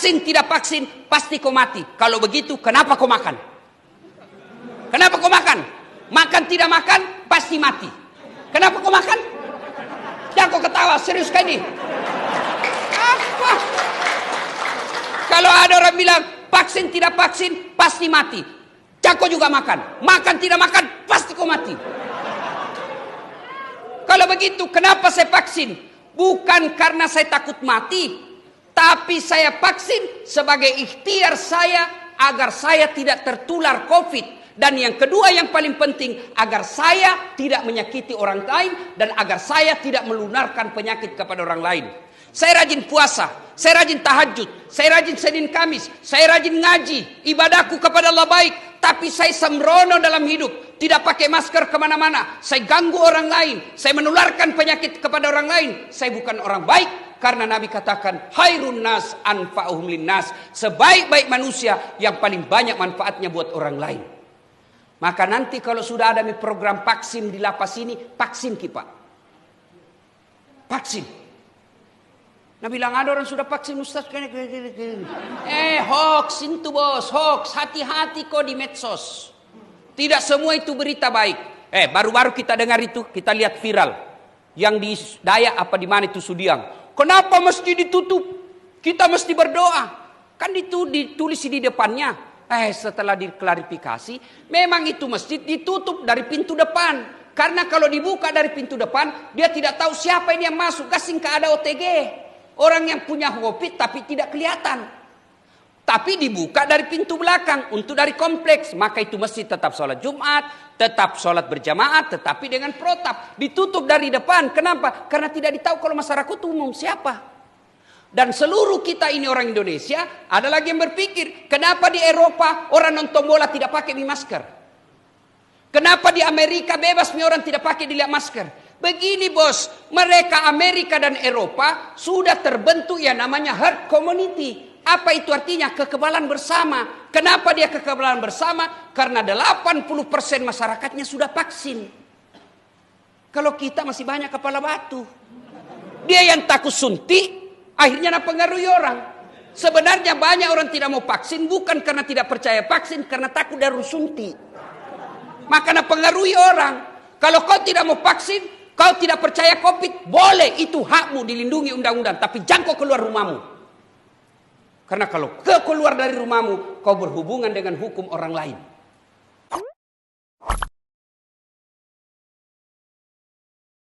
Vaksin tidak vaksin, pasti kau mati. Kalau begitu, kenapa kau makan? Kenapa kau makan? Makan tidak makan, pasti mati. Kenapa kau makan? Jangan kau ketawa, serius kan ini? Apa? Kalau ada orang bilang, vaksin tidak vaksin, pasti mati. Jangan kau juga makan. Makan tidak makan, pasti kau mati. Kalau begitu, kenapa saya vaksin? Bukan karena saya takut mati, tapi saya vaksin sebagai ikhtiar saya agar saya tidak tertular COVID. Dan yang kedua yang paling penting, agar saya tidak menyakiti orang lain dan agar saya tidak melunarkan penyakit kepada orang lain. Saya rajin puasa, saya rajin tahajud, saya rajin Senin Kamis, saya rajin ngaji, ibadahku kepada Allah baik. Tapi saya sembrono dalam hidup, tidak pakai masker kemana-mana. Saya ganggu orang lain, saya menularkan penyakit kepada orang lain. Saya bukan orang baik, karena Nabi katakan, khairun nas anfa'uhum linnas. Sebaik-baik manusia yang paling banyak manfaatnya buat orang lain. Maka nanti kalau sudah ada program vaksin di lapas ini, vaksin kita. Vaksin. Nah bilang ada orang sudah vaksin Ustaz. Hoax itu bos, hoax. Hati-hati kok di medsos. Tidak semua itu berita baik. Baru-baru kita dengar itu, kita lihat viral. Yang di Dayak apa di mana itu Sudiang. Kenapa mesti ditutup? Kita mesti berdoa. Kan itu ditulis di depannya. Setelah diklarifikasi, memang itu masjid ditutup dari pintu depan. Karena kalau dibuka dari pintu depan, dia tidak tahu siapa ini yang masuk. Gasing ke ada OTG. Orang yang punya COVID tapi tidak kelihatan. Tapi dibuka dari pintu belakang untuk dari kompleks. Maka itu masjid tetap sholat Jumat, tetap sholat berjamaah, tetapi dengan protap. Ditutup dari depan. Kenapa? Karena tidak ditahu kalau masyarakat umum siapa. Dan seluruh kita ini orang Indonesia, ada lagi yang berpikir, kenapa di Eropa orang nonton bola tidak pakai masker? Kenapa di Amerika bebas orang tidak pakai dilihat masker? Begini bos, mereka Amerika dan Eropa sudah terbentuk yang namanya herd community. Apa itu artinya? Kekebalan bersama. Kenapa dia kekebalan bersama? Karena 80% masyarakatnya sudah vaksin. Kalau kita masih banyak kepala batu. Dia yang takut suntik, akhirnya mempengaruhi orang. Sebenarnya banyak orang tidak mau vaksin bukan karena tidak percaya vaksin, karena takut dari suntik. Maka mempengaruhi orang. Kalau kau tidak mau vaksin, kau tidak percaya COVID, boleh, itu hakmu, dilindungi undang-undang. Tapi jangan kau keluar rumahmu. Karena kalau kau keluar dari rumahmu, kau berhubungan dengan hukum orang lain.